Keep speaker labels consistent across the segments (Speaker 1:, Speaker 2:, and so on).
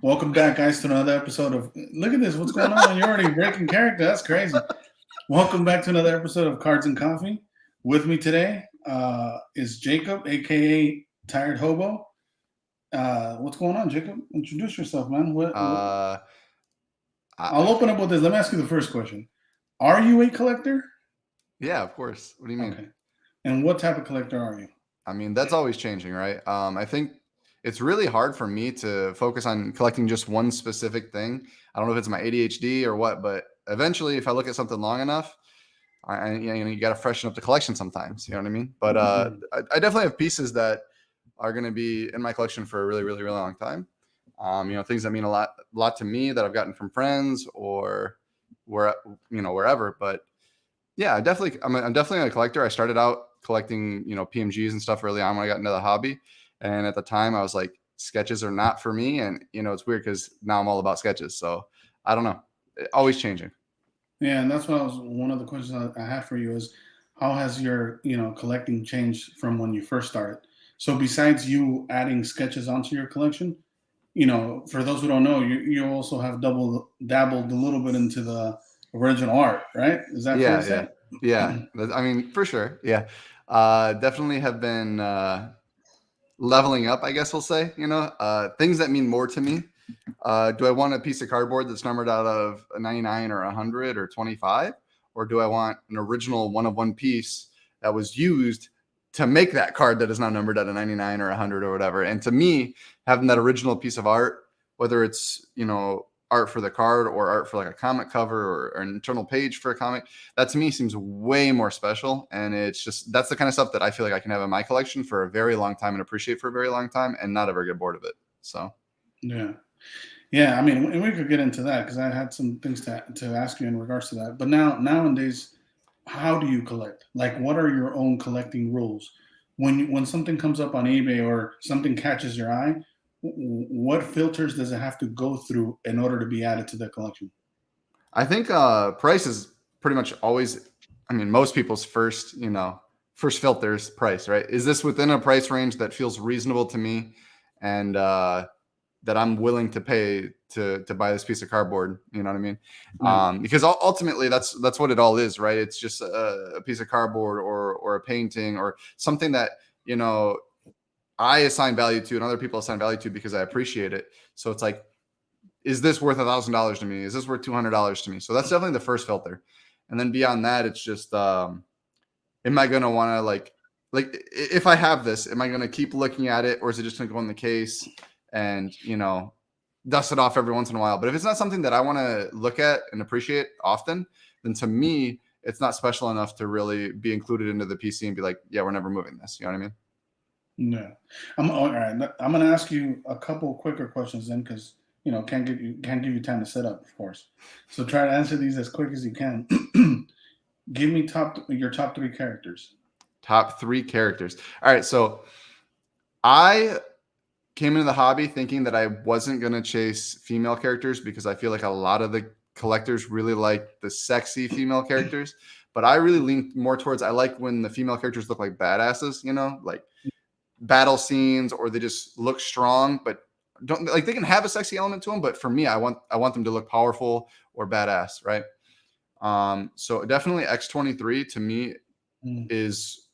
Speaker 1: Welcome back, guys, to another episode of. Look at this. What's going on? You're already breaking character. That's crazy. Welcome back to another episode of Cards and Coffee. With me today is Jacob, aka Tired Hobo. What's going on, Jacob? Introduce yourself, man.
Speaker 2: Uh,
Speaker 1: I'll
Speaker 2: I,
Speaker 1: open up with this. Let me ask you the first question. Are you a collector?
Speaker 2: yeah, of course. What do you mean?
Speaker 1: Okay. And what type of collector are you?
Speaker 2: I mean, that's always changing, right? I think it's really hard for me to focus on collecting just one specific thing. I don't know if it's my ADHD or what, but eventually, if I look at something long enough, you got to freshen up the collection sometimes. You know what I mean? But
Speaker 1: Mhm.
Speaker 2: I definitely have pieces that are going to be in my collection for a really, really, really long time. Things that mean a lot to me that I've gotten from friends or wherever. But yeah, I'm definitely a collector. I started out collecting, PMGs and stuff early on when I got into the hobby. And at the time I was like, sketches are not for me. And, it's weird because now I'm all about sketches. So I don't know. Always changing.
Speaker 1: Yeah, and that's what I was. One of the questions I had for you is, how has your collecting changed from when you first started? So besides you adding sketches onto your collection, for those who don't know, you also have double dabbled a little bit into the original art, right? Is that fair to
Speaker 2: Yeah. Yeah.
Speaker 1: say?
Speaker 2: Yeah. I mean, for sure. Yeah. Definitely have been leveling up, I guess we'll say, things that mean more to me. Do I want a piece of cardboard that's numbered out of a 99 or 100 or 25? Or do I want an original one of one piece that was used to make that card that is now numbered at a 99 or 100 or whatever? And to me, having that original piece of art, whether it's, art for the card or art for like a comic cover or an internal page for a comic, that to me seems way more special. And it's just, that's the kind of stuff that I feel like I can have in my collection for a very long time and appreciate for a very long time and not ever get bored of it. So.
Speaker 1: Yeah, yeah. I mean, and we could get into that because I had some things to ask you in regards to that. But nowadays, how do you collect? Like, what are your own collecting rules? When something comes up on eBay or something catches your eye, what filters does it have to go through in order to be added to the collection?
Speaker 2: I think price is pretty much always, I mean, most people's first filter is price, right? Is this within a price range that feels reasonable to me and that I'm willing to pay to buy this piece of cardboard? You know what I mean?
Speaker 1: Yeah,
Speaker 2: Because ultimately that's what it all is, right? It's just a piece of cardboard or a painting or something that, you know, I assign value to and other people assign value to because I appreciate it. So it's like, is this worth $1,000 to me? Is this worth $200 to me? So that's definitely the first filter. And then beyond that, it's just, am I going to want to if I have this, am I going to keep looking at it or is it just going to go in the case and, dust it off every once in a while? But if it's not something that I want to look at and appreciate often, then to me, it's not special enough to really be included into the PC and be like, yeah, we're never moving this. You know what I mean?
Speaker 1: yeah. All right. I'm gonna ask you a couple quicker questions then, because can't give you time to set up, of course. So try to answer these as quick as you can. Give me your top three characters.
Speaker 2: Top three characters. All right. So I came into the hobby thinking that I wasn't going to chase female characters because I feel like a lot of the collectors really like the sexy female characters. But I really lean more towards I like when the female characters look like badasses, like battle scenes or they just look strong, but don't like they can have a sexy element to them. But for me, I want them to look powerful or badass, right? So definitely X-23 to me
Speaker 1: Mm,
Speaker 2: is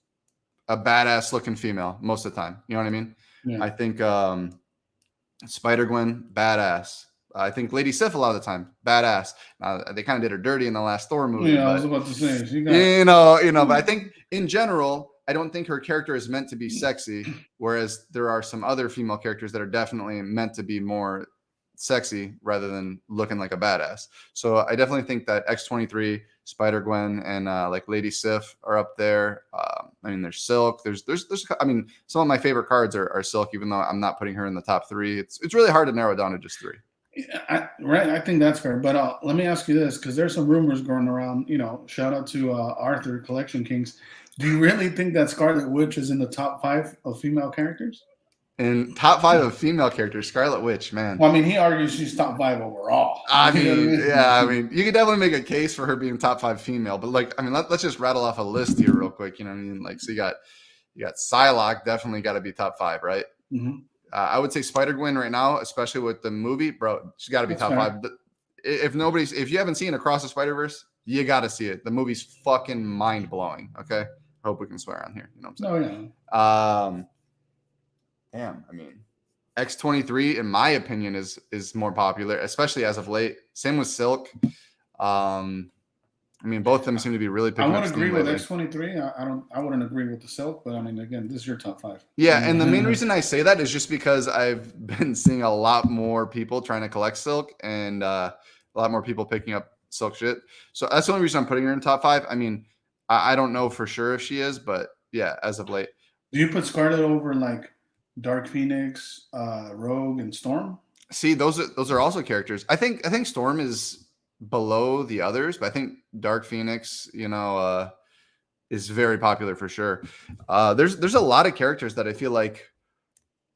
Speaker 2: a badass looking female most of the time. You know what I mean?
Speaker 1: yeah.
Speaker 2: I think Spider Gwen, badass. I think Lady Sif a lot of the time, badass. They kind of did her dirty in the last Thor movie,
Speaker 1: Yeah, I was
Speaker 2: but
Speaker 1: about to say she got.
Speaker 2: but I think in general, I don't think her character is meant to be sexy. Whereas there are some other female characters that are definitely meant to be more sexy rather than looking like a badass. So I definitely think that X-23, Spider Gwen, and like Lady Sif are up there. I mean, there's Silk. There's. I mean, some of my favorite cards are Silk, even though I'm not putting her in the top three. It's really hard to narrow it down to just three.
Speaker 1: Right, I think that's fair. But let me ask you this, because there's some rumors going around. Shout out to Arthur Collection Kings. Do you really think that Scarlet Witch is in the top five of female characters?
Speaker 2: And top five of female characters, Scarlet Witch, man.
Speaker 1: Well, I mean, he argues she's top five overall.
Speaker 2: I
Speaker 1: You know what
Speaker 2: mean,
Speaker 1: I
Speaker 2: yeah, I
Speaker 1: mean?
Speaker 2: mean, you could definitely make a case for her being top five female, but like, I mean, let's just rattle off a list here real quick. You know what I mean? Like, so you got Psylocke, definitely got to be top five, right?
Speaker 1: Hmm.
Speaker 2: I would say Spider-Gwen right now, especially with the movie, bro. She's got to be
Speaker 1: That's
Speaker 2: top
Speaker 1: fair.
Speaker 2: 5. If you haven't seen Across the Spider-Verse, you got to see it. The movie's fucking mind blowing. Okay, hope we can swear on here. You know what I'm saying?
Speaker 1: No, yeah.
Speaker 2: Damn. I mean, X-23, in my opinion, is more popular, especially as of late. Same with Silk. I mean, both of them seem to be really
Speaker 1: I
Speaker 2: picking
Speaker 1: would
Speaker 2: up
Speaker 1: agree
Speaker 2: steam
Speaker 1: with
Speaker 2: lately.
Speaker 1: X-23. I wouldn't agree with the Silk, but I mean, again, this is your top 5.
Speaker 2: Yeah, and the main reason I say that is just because I've been seeing a lot more people trying to collect Silk, and a lot more people picking up Silk shit. So that's the only reason I'm putting her in top 5. I mean, I don't know for sure if she is, but yeah, as of late.
Speaker 1: Do you put Scarlet over like Dark Phoenix, Rogue, and Storm?
Speaker 2: See, those are also characters. I think Storm is below the others, but I think Dark Phoenix, is very popular for sure. There's a lot of characters that I feel like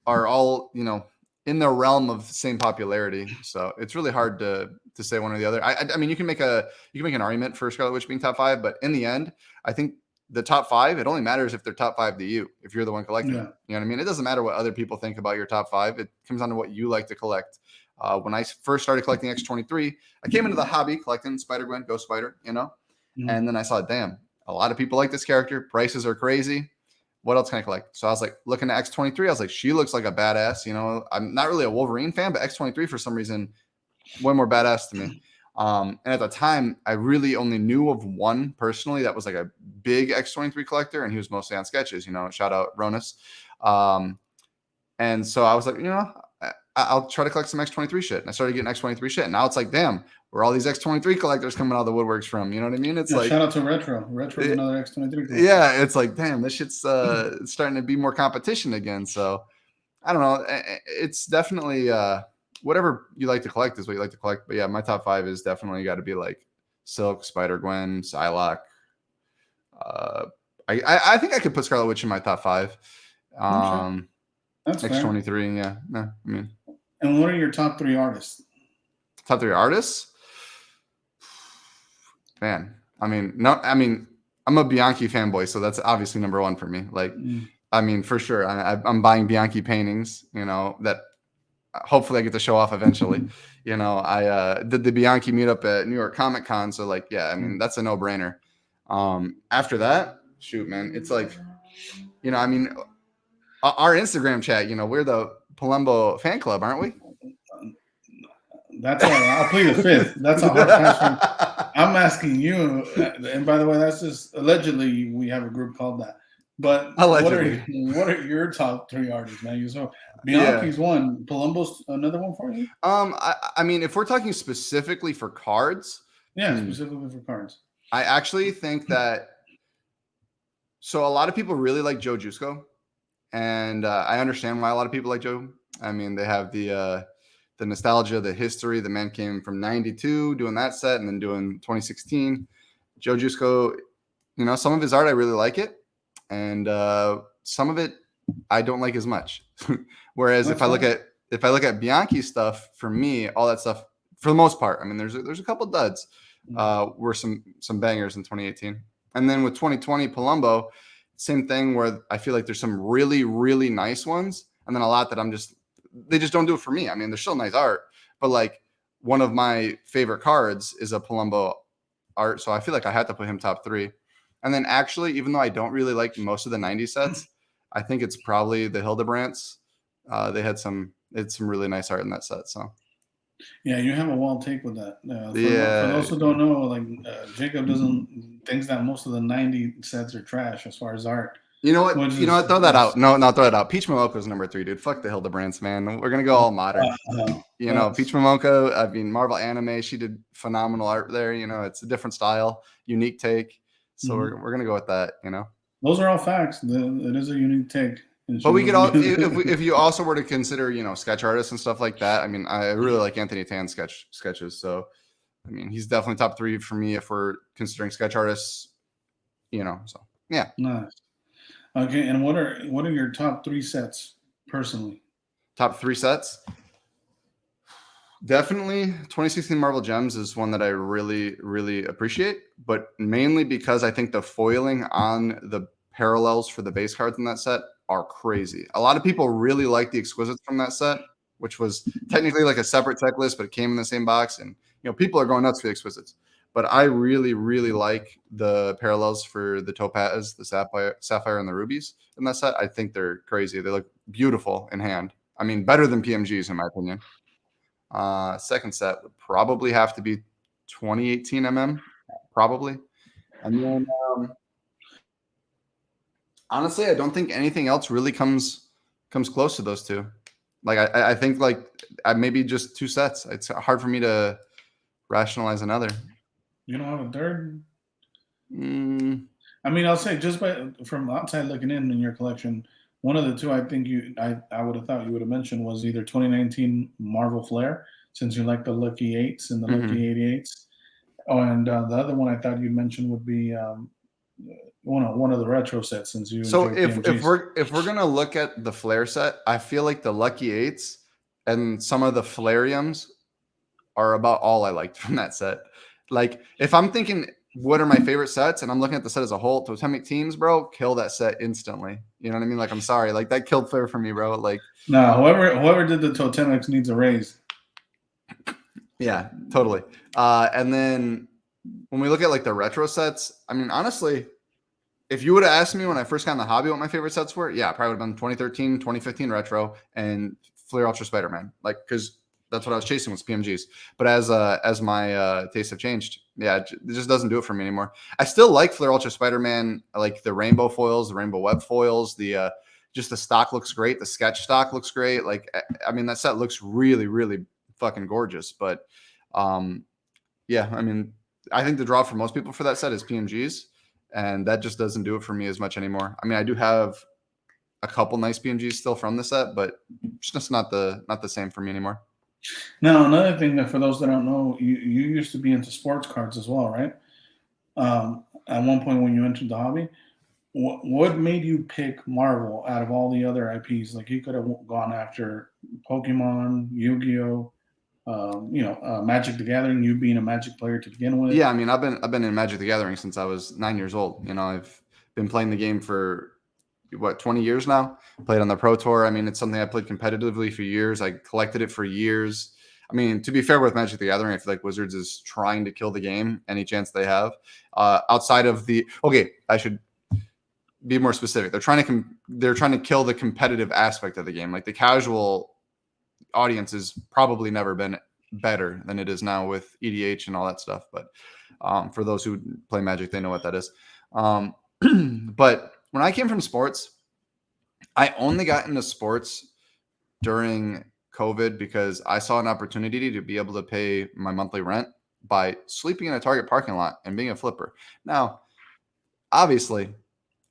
Speaker 2: are all in the realm of same popularity. So it's really hard to say one or the other. I mean, you can make an argument for Scarlet Witch being top 5, but in the end, I think the top 5, it only matters if they're top 5 to you, if you're the one collecting them. You know what I mean? It doesn't matter what other people think about your top 5. It comes down to what you like to collect. When I first started collecting X-23, I came into the hobby collecting Spider-Gwen, Ghost Spider, and then I saw, damn, a lot of people like this character. Prices are crazy. What else can I collect? So I was like looking at X-23. I was like, she looks like a badass. I'm not really a Wolverine fan, but X-23 for some reason, way more badass to me. And at the time, I really only knew of one personally that was like a big X-23 collector, and he was mostly on sketches. Shout out Ronus. And so I was like, I'll try to collect some X-23 shit. And I started getting X-23 shit. And now it's like, damn, where all these X-23 collectors coming out of the woodworks from? You know what I mean? It's like,
Speaker 1: shout out to Retro. Retro's another X-23 collector.
Speaker 2: Yeah, it's like, damn, this shit's starting to be more competition again. So I don't know. It's definitely whatever you like to collect is what you like to collect. But yeah, my top 5 is definitely got to be like Silk, Spider-Gwen, Psylocke. I think I could put Scarlet Witch in my top 5.
Speaker 1: That's
Speaker 2: X-23,
Speaker 1: fair.
Speaker 2: yeah. No, I mean.
Speaker 1: And what are your top 3 artists?
Speaker 2: Top 3 artists? Man, I mean, I'm a Bianchi fanboy, so that's obviously number 1 for me. Like, I mean, for sure, I'm buying Bianchi paintings, that hopefully I get to show off eventually. I did the Bianchi meetup at New York Comic Con, so like, yeah, I mean, that's a no-brainer. After that, shoot, man, it's like, I mean, our Instagram chat, we're the Palumbo fan club, aren't we?
Speaker 1: That's I'll plead the 5th. That's a hard pass. I'm asking you, and by the way, that's just allegedly we have a group called that. But
Speaker 2: allegedly,
Speaker 1: what are your top 3 artists, man? So Bianchi's one, Palumbo's another one for you.
Speaker 2: I mean, if we're talking specifically for cards,
Speaker 1: specifically for cards,
Speaker 2: I actually think that. So a lot of people really like Joe Jusko, and I understand why a lot of people like Joe. I mean, they have the nostalgia, the history. The man came from '92 doing that set, and then doing 2016. Joe Jusko, some of his art I really like it, and some of it I don't like as much. Whereas if I look at Bianchi's stuff, for me, all that stuff for the most part, I mean, there's a couple duds, were some bangers in 2018, and then with 2020 Palumbo, same thing where I feel like there's some really really nice ones, and then a lot that they just don't do it for me. I mean, they're still nice art, but like one of my favorite cards is a Palumbo art, so I feel like I had to put him top 3. And then actually, even though I don't really like most of the 90s sets, I think it's probably the Hildebrands. They had some really nice art in that set. So
Speaker 1: yeah, you have a wild take with that. For those who don't know, like Jacob thinks that most of the 90 sets are trash as far as art.
Speaker 2: You know what? Throw that out. No, throw it out. Peach Momoko is number 3, dude. Fuck the Hildebrands, man. We're gonna go all modern. Peach Momoko. I mean, Marvel Anime. She did phenomenal art there. It's a different style, unique take. So we're gonna go with that.
Speaker 1: Those are all facts. It is a unique take.
Speaker 2: But we could all, if you also were to consider, sketch artists and stuff like that. I mean, I really like Anthony Tan's sketches. So, I mean, he's definitely top 3 for me if we're considering sketch artists. So yeah.
Speaker 1: Nice. Okay, and what are your top 3 sets personally?
Speaker 2: Top 3 sets? Definitely 2016 Marvel Gems is one that I really, really appreciate, but mainly because I think the foiling on the parallels for the base cards in that set are crazy. A lot of people really like the exquisites from that set, which was technically like a separate tech list, but it came in the same box. And people are going nuts for the exquisites. But I really, really like the parallels for the topaz, the sapphire, and the rubies in that set. I think they're crazy. They look beautiful in hand. I mean, better than PMGs in my opinion. Second set would probably have to be 2018 probably. And then honestly, I don't think anything else really comes close to those two. Like I think like maybe just two sets. It's hard for me to rationalize another.
Speaker 1: You don't have a third?
Speaker 2: Mm,
Speaker 1: I mean, I'll say just from outside looking in your collection, one of the two I think I would have thought you would have mentioned was either 2019 Marvel Flair, since you like the Lucky Eights and the Lucky 88s. Oh, and the other one I thought you'd mention would be one of the retro sets, since you
Speaker 2: So
Speaker 1: enjoy
Speaker 2: if
Speaker 1: PMGs.
Speaker 2: if we're gonna look at the Flair set, I feel like the Lucky Eights and some of the Flairiums are about all I liked from that set. Like if I'm thinking what are my favorite sets and I'm looking at the set as a whole, Totemic Teams, bro, kill that set instantly. You know what I mean? Like I'm sorry, like that killed Flair for me, bro. Like
Speaker 1: No, whoever did the Totemics needs a raise.
Speaker 2: yeah, totally. And then when we look at like the retro sets, I mean, honestly, if you would have asked me when I first got in the hobby what my favorite sets were, yeah, probably would have been 2013, 2015 retro and Flair Ultra Spider-Man. Like, because that's what I was chasing was PMGs. But as my tastes have changed, yeah, it just doesn't do it for me anymore. I still like Flair Ultra Spider-Man, like the rainbow foils, the rainbow web foils, the just the stock looks great. The sketch stock looks great. Like, I mean, that set looks really, really fucking gorgeous. But yeah, I mean, I think the draw for most people for that set is PMGs. And that just doesn't do it for me as much anymore. I mean, I do have a couple nice PMGs still from the set, but it's just not the same for me anymore.
Speaker 1: Now, another thing that for those that don't know, you used to be into sports cards as well, right? At one point when you entered the hobby, what made you pick Marvel out of all the other IPs? Like you could have gone after Pokemon, Yu-Gi-Oh, Magic the Gathering. You being a Magic player to begin with.
Speaker 2: Yeah, I mean, I've been in Magic the Gathering since I was 9 years old. You know, I've been playing the game for 20 years now. Played on the Pro Tour. I mean, it's something I played competitively for years. I collected it for years. I mean, to be fair with Magic the Gathering, I feel like Wizards is trying to kill the game any chance they have. Outside of I should be more specific. They're trying to kill the competitive aspect of the game. Like the casual audience has probably never been better than it is now with EDH and all that stuff. But for those who play Magic, they know what that is. But when I came from sports, I only got into sports during COVID because I saw an opportunity to be able to pay my monthly rent by sleeping in a Target parking lot and being a flipper. Now, obviously,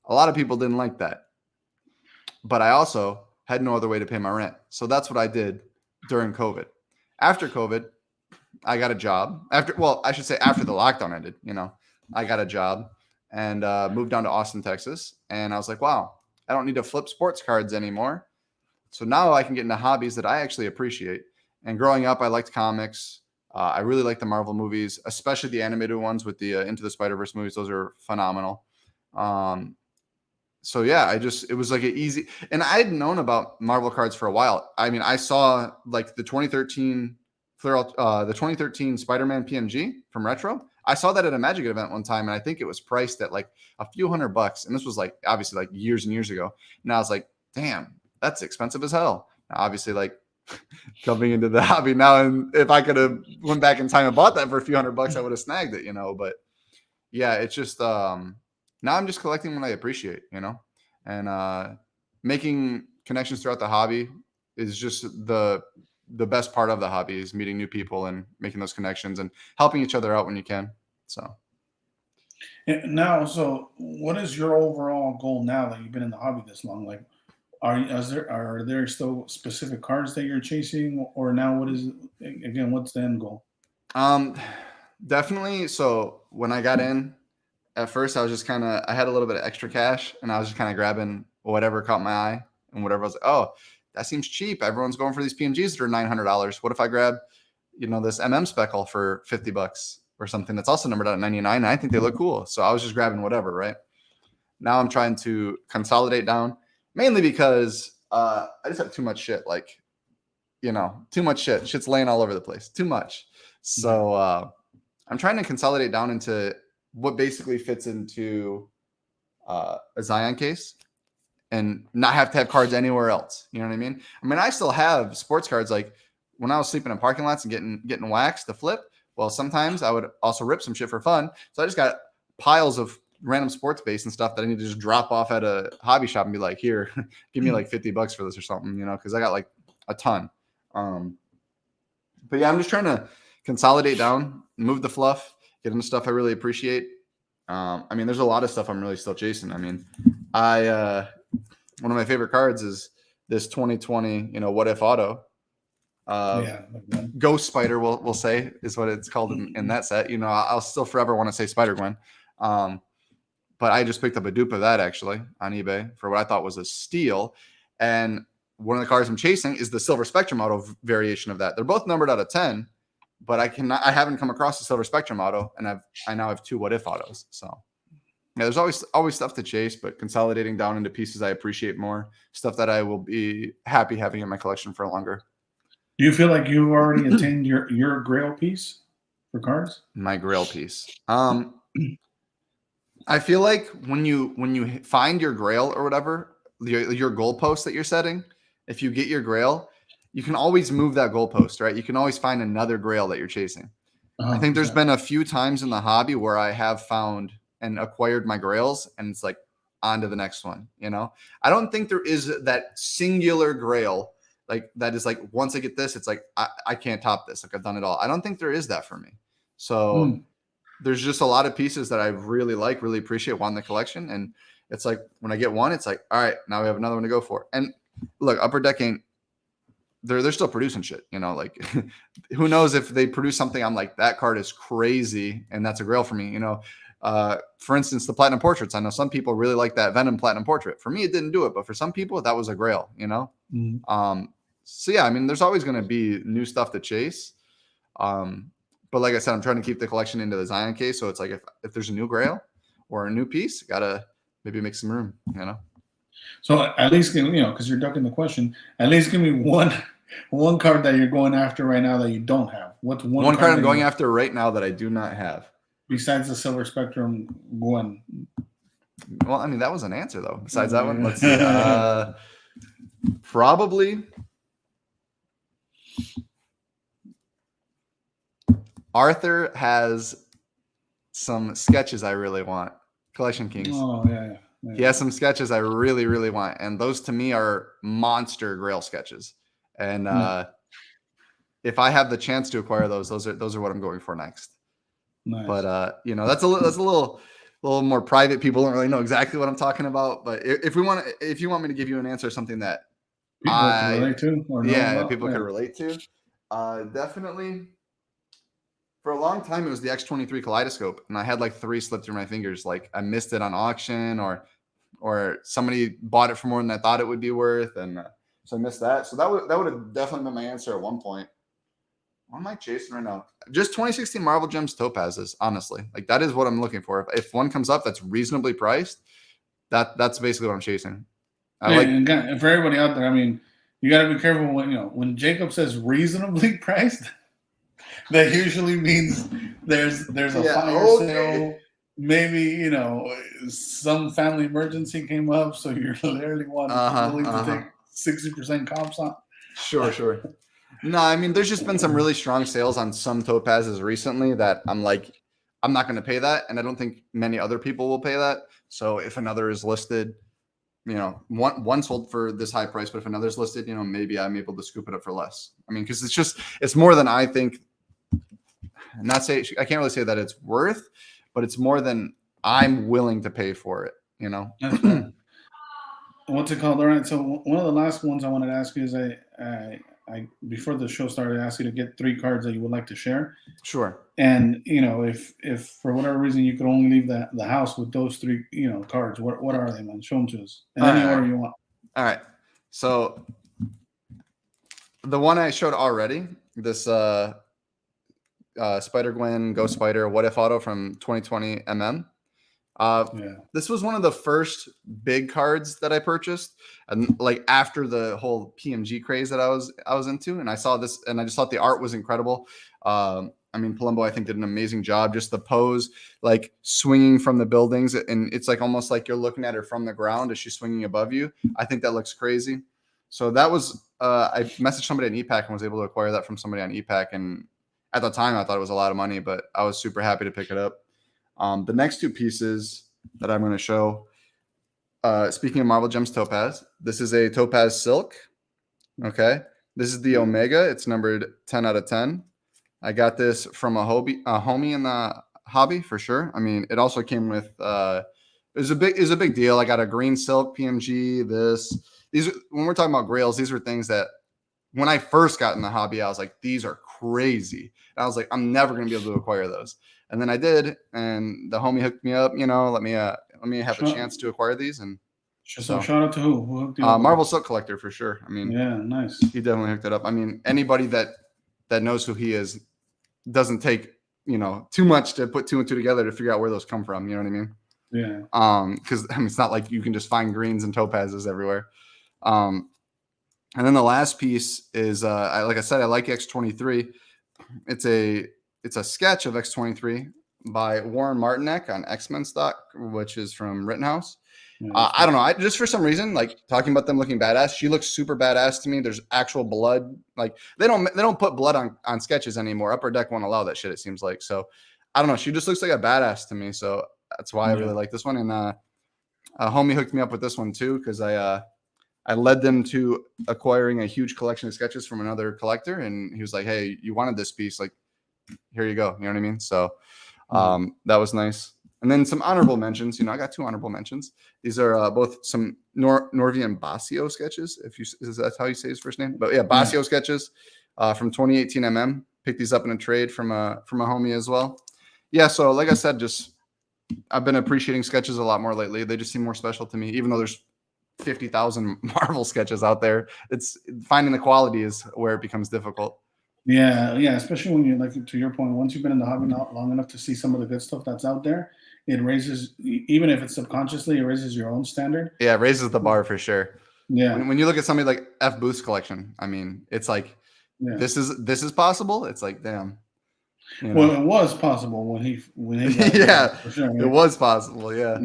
Speaker 2: a lot of people didn't like that, but I also had no other way to pay my rent. So that's what I did during COVID. After COVID, I got a job. After the lockdown ended, I got a job and moved down to Austin, Texas. And I was like, wow, I don't need to flip sports cards anymore. So now I can get into hobbies that I actually appreciate. And growing up, I liked comics. I really liked the Marvel movies, especially the animated ones with the Into the Spider-Verse movies. Those are phenomenal. So yeah, it was like an easy, and I had known about Marvel cards for a while. I mean, I saw like the 2013 Spider-Man PMG from Retro. I saw that at a Magic event one time, and I think it was priced at like a few $100. And this was like obviously like years and years ago. And I was like, damn, that's expensive as hell. Now, obviously, like coming into the hobby now, and if I could have went back in time and bought that for a few $100, I would have snagged it, But yeah, it's just now I'm just collecting what I appreciate, and making connections throughout the hobby is just the best part of the hobby is meeting new people and making those connections and helping each other out when you can. So
Speaker 1: Now, so what is your overall goal now that you've been in the hobby this long? Like, are there still specific cards that you're chasing, or now what is again? What's the end goal?
Speaker 2: Definitely. So when I got in, at first I was just I had a little bit of extra cash and I was just kind of grabbing whatever caught my eye and whatever. I was like, oh, that seems cheap. Everyone's going for these PMGs that are $900. What if I grab, this speckle for $50 or something that's also numbered out at 99? And I think they look cool. So I was just grabbing whatever, right? Now I'm trying to consolidate down mainly because I just have too much shit. Like, too much shit. Shit's laying all over the place. Too much. So I'm trying to consolidate down into what basically fits into a Zion case and not have to have cards anywhere else. You know what I mean? I mean, I still have sports cards. Like when I was sleeping in parking lots and getting waxed to flip. Well, sometimes I would also rip some shit for fun. So I just got piles of random sports base and stuff that I need to just drop off at a hobby shop and be like, here, give me like $50 for this or something, because I got like a ton. But yeah, I'm just trying to consolidate down, move the fluff, get into stuff I really appreciate. I mean, there's a lot of stuff I'm really still chasing. I mean, one of my favorite cards is this 2020, what if auto. Ghost Spider, we'll say, is what it's called in that set. I'll still forever want to say Spider Gwen. But I just picked up a dupe of that actually on eBay for what I thought was a steal. And one of the cards I'm chasing is the Silver Spectrum auto variation of that. They're both numbered out of 10, but I haven't come across the Silver Spectrum auto, and I now have 2 what if autos. So yeah, there's always stuff to chase, but consolidating down into pieces I appreciate more, stuff that I will be happy having in my collection for longer.
Speaker 1: Do you feel like you've already attained your grail piece for cards?
Speaker 2: My grail piece. I feel like when you find your grail or whatever, your goalpost that you're setting, if you get your grail, you can always move that goalpost, right? You can always find another grail that you're chasing. I think there's been a few times in the hobby where I have found and acquired my grails, and it's like on to the next one. I don't think there is that singular grail like that is like once I get this, it's like I can't top this. Like I've done it all. I don't think there is that for me. So there's just a lot of pieces that I really like, really appreciate, want in the collection, and it's like when I get one, it's like, all right, now we have another one to go for. And look, Upper Deck ain't they're still producing shit, like who knows if they produce something I'm like, that card is crazy and that's a grail for me. For instance, the Platinum Portraits. I know some people really like that Venom Platinum Portrait. For me, it didn't do it, but for some people, that was a grail, So yeah, I mean, there's always going to be new stuff to chase. But like I said, I'm trying to keep the collection into the Zion case. So it's like if there's a new grail or a new piece, gotta maybe make some room,
Speaker 1: So at least because you're ducking the question, at least give me one card that you're going after right now that you don't have. What's
Speaker 2: one card I'm going after right now that I do not have?
Speaker 1: Besides the Silver Spectrum Gwen.
Speaker 2: Well, I mean, that was an answer though. Besides that one, let's see. Probably Arthur has some sketches I really want. Collection Kings.
Speaker 1: Oh yeah.
Speaker 2: He has some sketches I really, really want, and those to me are monster Grail sketches. And if I have the chance to acquire those are what I'm going for next.
Speaker 1: Nice.
Speaker 2: But that's a little more private. People don't really know exactly what I'm talking about. But if you want me to give you an answer, something that
Speaker 1: people can relate to, or
Speaker 2: people could relate to, definitely. For a long time, it was the X23 Kaleidoscope, and I had like 3 slip through my fingers. Like I missed it on auction, or somebody bought it for more than I thought it would be worth, and so I missed that. So that would have definitely been my answer at one point. What am I chasing right now? Just 2016 Marvel Gems Topazes, honestly. Like that is what I'm looking for. If one comes up that's reasonably priced, that's basically what I'm chasing.
Speaker 1: And for everybody out there, I mean, you got to be careful when Jacob says reasonably priced. That usually means there's a fire sale. Maybe some family emergency came up, so you're literally willing to take 60% comps on.
Speaker 2: Sure. No, I mean, there's just been some really strong sales on some topazes recently that I'm like, I'm not going to pay that, and I don't think many other people will pay that. So if another is listed, one sold for this high price, but if another's listed, maybe I'm able to scoop it up for less. I mean, because it's more than I think. I can't really say that it's worth, but it's more than I'm willing to pay for it.
Speaker 1: That's right. What's it called? All right. So one of the last ones I wanted to ask you is I before the show started, I asked you to get 3 cards that you would like to share.
Speaker 2: Sure.
Speaker 1: And if for whatever reason you could only leave the house with those 3 cards, what are they, man? Show them to us in any order you want.
Speaker 2: All right. So the one I showed already, this Spider Gwen Ghost Spider What If auto from 2020 MM.
Speaker 1: Yeah.
Speaker 2: This was one of the first big cards that I purchased, and like after the whole PMG craze that I was into, and I saw this, and I just thought the art was incredible. I mean, Palumbo, I think, did an amazing job. Just the pose, like swinging from the buildings, and it's like almost like you're looking at her from the ground as she's swinging above you. I think that looks crazy. So that was I messaged somebody on EPAC and was able to acquire that from somebody on EPAC, and at the time I thought it was a lot of money, but I was super happy to pick it up. The next two pieces that I'm going to show, speaking of Marble Gems Topaz, this is a Topaz Silk. Okay. This is the Omega. It's numbered 10 out of 10. I got this from a homie in the hobby for sure. I mean, it also came with, it was a big deal. I got a green silk PMG. When we're talking about grails, these are things that when I first got in the hobby, I was like, these are crazy. And I was like, I'm never going to be able to acquire those. And then I did, and the homie hooked me up, let me have a chance to acquire these. And
Speaker 1: so shout out to who hooked you up?
Speaker 2: Marble Silk Collector for sure. I mean,
Speaker 1: yeah, nice.
Speaker 2: He definitely hooked it up. I mean, anybody that knows who he is doesn't take, too much to put two and two together to figure out where those come from. You know what I mean?
Speaker 1: Yeah.
Speaker 2: Because I mean, it's not like you can just find greens and topazes everywhere. And then the last piece is, like I said, I like X23. It's a sketch of X23 by Warren Martinek on X-Men stock, which is from Rittenhouse. Yeah, I don't know. Just for some reason, like talking about them looking badass, she looks super badass to me. There's actual blood. Like they don't put blood on sketches anymore. Upper Deck won't allow that shit, it seems like. So I don't know. She just looks like a badass to me. So that's why I really like this one. And a homie hooked me up with this one too, because I led them to acquiring a huge collection of sketches from another collector, and he was like, "Hey, you wanted this piece? Like, here you go." You know what I mean? So that was nice. And then some honorable mentions. I got 2 honorable mentions. These are both some Norvian Basio sketches. Is that how you say his first name? But yeah, Basio sketches from 2018 MM. Picked these up in a trade from a homie as well. Yeah. So like I said, I've been appreciating sketches a lot more lately. They just seem more special to me, even though there's 50,000 Marvel sketches out there. It's finding the quality is where it becomes difficult.
Speaker 1: Yeah, especially when you, like, to your point, once you've been in the hobby not long enough to see some of the good stuff that's out there, it raises, even if it's subconsciously, it raises your own standard.
Speaker 2: Yeah, it raises the bar for sure.
Speaker 1: Yeah.
Speaker 2: When you look at somebody like F Booth's collection, I mean, it's like this is possible. It's like, damn.
Speaker 1: Well, it was possible when he
Speaker 2: yeah, for sure, right? It was possible. Yeah.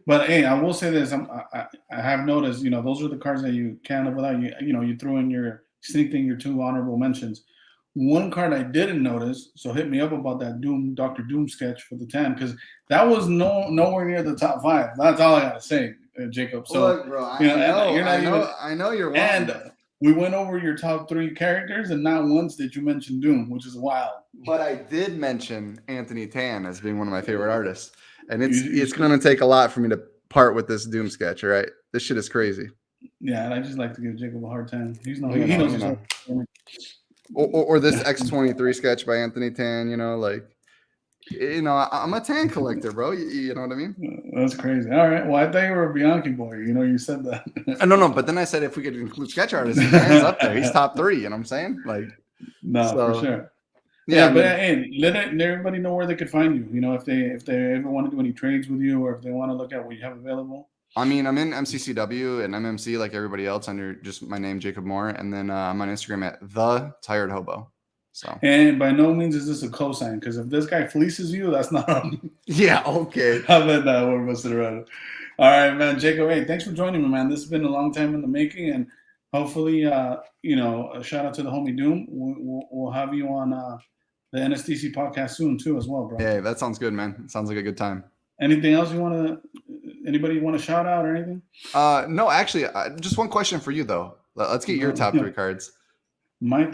Speaker 1: But hey, I will say this: I have noticed, those are the cards that you can't live without. You threw in your sneak thing, your 2 honorable mentions. One card I didn't notice, so hit me up about that Dr. Doom sketch for the 10, because that was nowhere near the top 5. That's all I gotta say, Jacob. So
Speaker 2: look, bro, I know you're one.
Speaker 1: And we went over your top 3 characters, and not once did you mention Doom, which is wild.
Speaker 2: But I did mention Anthony Tan as being one of my favorite artists. And it's going to take a lot for me to part with this Doom sketch, all right? This shit is crazy.
Speaker 1: Yeah, and I just like to give Jacob a hard time. He knows.
Speaker 2: Or this X23 sketch by Anthony Tan, I'm a Tan collector, bro. You know what I mean?
Speaker 1: That's crazy. All right. Well, I thought you were a Bianchi boy. You said that.
Speaker 2: No. But then I said if we could include sketch artists, Tan's up there. He's top 3. You know what I'm saying?
Speaker 1: For sure. Yeah, but hey, let everybody know where they could find you. If they ever want to do any trades with you, or if they want to look at what you have available.
Speaker 2: I mean, I'm in MCCW and MMC like everybody else under just my name, Jacob Moore, and then I'm on Instagram at The Tired Hobo. So. And
Speaker 1: by no means is this a cosign, because if this guy fleeces you, that's not on.
Speaker 2: Yeah. Okay.
Speaker 1: How about that? We're messing around. All right, man, Jacob. Hey, thanks for joining me, man. This has been a long time in the making, and hopefully, a shout out to the homie Doom. We'll have you on the NSDC podcast soon too, as well, bro.
Speaker 2: Yeah, that sounds good, man. It sounds like a good time.
Speaker 1: Anything else anybody you want to shout out or anything?
Speaker 2: No, actually, just one question for you though. Let's get your top 3 cards.
Speaker 1: My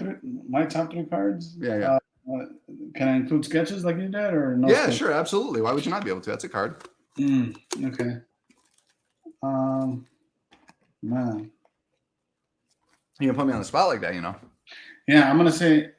Speaker 1: top 3 cards?
Speaker 2: Yeah.
Speaker 1: Can I include sketches like you did, or no?
Speaker 2: Yeah,
Speaker 1: sketches?
Speaker 2: Sure, absolutely. Why would you not be able to? That's a card.
Speaker 1: Okay. Man.
Speaker 2: You can put me on the spot like that,
Speaker 1: Yeah, I'm gonna say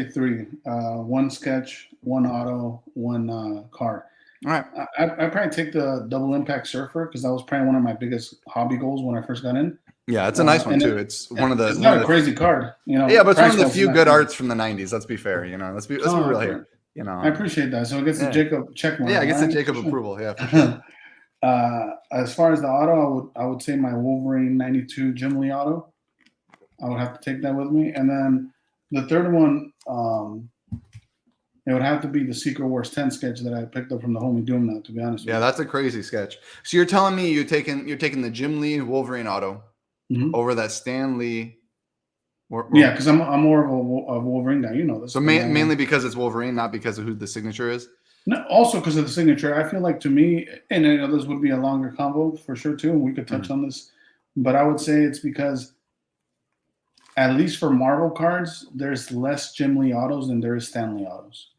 Speaker 1: 3. 1 sketch, 1 auto, 1 card.
Speaker 2: All right.
Speaker 1: I probably take the Double Impact Surfer, because that was probably one of my biggest hobby goals when I first got in.
Speaker 2: Yeah, it's a nice one too. It's one of the.
Speaker 1: It's not a crazy card,
Speaker 2: Yeah, but it's one of the few good arts from the '90s. Let's be fair, Let's be real here. You know.
Speaker 1: I appreciate that. So it gets the
Speaker 2: Yeah.
Speaker 1: Jacob check mark.
Speaker 2: Yeah, I guess the
Speaker 1: Right?
Speaker 2: Jacob
Speaker 1: For sure.
Speaker 2: approval. Yeah, for sure.
Speaker 1: As far as the auto, I would say my Wolverine 92 Jim Lee auto. I would have to take that with me. And then the third one, it would have to be the Secret Wars 10 sketch that I picked up from the homie Doom now, to be honest with
Speaker 2: Yeah,
Speaker 1: you.
Speaker 2: that's a crazy sketch. So you're telling me you're taking the Jim Lee Wolverine auto
Speaker 1: Mhm.
Speaker 2: over that Stan Lee.
Speaker 1: Yeah, because I'm more of a Wolverine guy. You know this.
Speaker 2: So mainly because it's Wolverine, not because of who the signature is.
Speaker 1: No, also because of the signature. I feel like to me, and I know this would be a longer combo for sure too, and we could touch on this, but I would say it's because at least for Marvel cards, there's less Jim Lee autos than there is Stanley autos.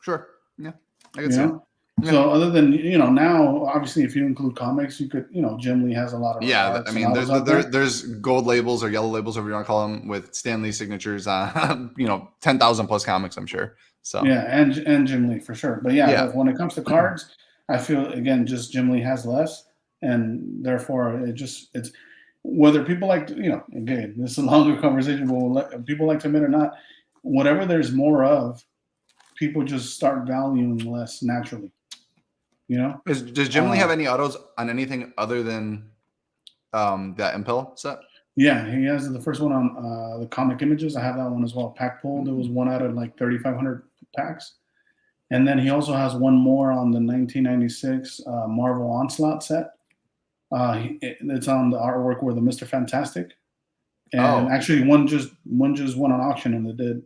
Speaker 2: Sure. Yeah, I
Speaker 1: You
Speaker 2: can see it.
Speaker 1: know?
Speaker 2: Yeah.
Speaker 1: So other than now, obviously, if you include comics, you could Jim Lee has a lot of
Speaker 2: Yeah,
Speaker 1: arcs
Speaker 2: I
Speaker 1: and
Speaker 2: mean,
Speaker 1: autos out there.
Speaker 2: there's gold labels or yellow labels, whatever you want to call them, with Stan Lee signatures. 10,000 plus comics, I'm sure. So
Speaker 1: Yeah, and Jim Lee for sure. But yeah,
Speaker 2: yeah,
Speaker 1: but when it comes to cards, I feel again just Jim Lee has less, and therefore it's whether people like again this is a longer conversation, but people like to admit or not, whatever there's more of, people just start valuing less naturally. You know.
Speaker 2: does Jim Lee
Speaker 1: Uh,
Speaker 2: have any autos on anything other than that Impel set?
Speaker 1: Yeah, he has the first one on the comic images. I have that one as well. Pack pull. There was one out of like 3,500 packs. And then he also has one more on the 1996 Marvel Onslaught set. It's on the artwork with the Mr. Fantastic. And
Speaker 2: Oh,
Speaker 1: actually, one just went on auction and it did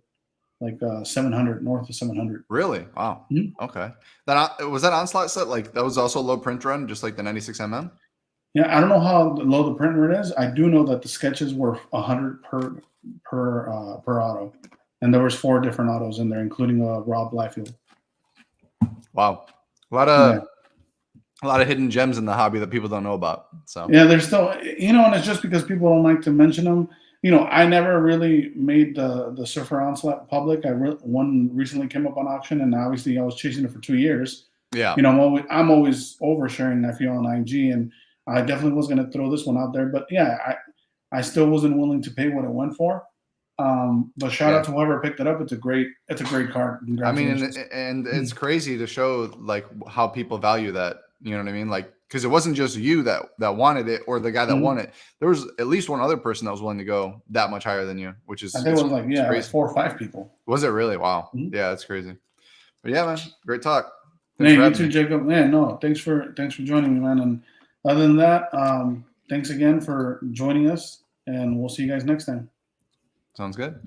Speaker 1: like 700, north of 700.
Speaker 2: really? Wow.
Speaker 1: Mhm.
Speaker 2: Okay. That was that Onslaught set. Like that was also a low print run, just like the 96 mm.
Speaker 1: Yeah, I don't know how low the print rate is. I do know that the sketches were 100 per auto, and there was 4 different autos in there, including Rob Liefeld.
Speaker 2: Wow,
Speaker 1: Yeah,
Speaker 2: a lot of hidden gems in the hobby that people don't know about. So
Speaker 1: yeah. There's still, and it's just because people don't like to mention them. I never really made the Surfer Onslaught public. One recently came up on auction, and obviously I was chasing it for 2 years.
Speaker 2: yeah,
Speaker 1: I'm always oversharing. I feel on IG, and I definitely was going to throw this one out there. But yeah, I still wasn't willing to pay what it went for. But shout
Speaker 2: yeah.
Speaker 1: out to whoever picked it up. It's a great card.
Speaker 2: I mean,
Speaker 1: Congratulations.
Speaker 2: and it's crazy to show like how people value that. You know what I mean? Like, because it wasn't just you that wanted it or the guy that won
Speaker 1: Mhm.
Speaker 2: it. There was at least one other person that was willing to go that much higher than you, which
Speaker 1: I
Speaker 2: is
Speaker 1: think it was like
Speaker 2: it's
Speaker 1: like
Speaker 2: crazy.
Speaker 1: 4 or 5 people.
Speaker 2: Was it really? Wow.
Speaker 1: Mhm.
Speaker 2: Yeah, that's crazy. But yeah, man, great talk. Thanks
Speaker 1: Man,
Speaker 2: for
Speaker 1: you
Speaker 2: having
Speaker 1: too,
Speaker 2: me.
Speaker 1: Jacob. Man, no, thanks for joining me, man. And other than that, thanks again for joining us, and we'll see you guys next time.
Speaker 2: Sounds good.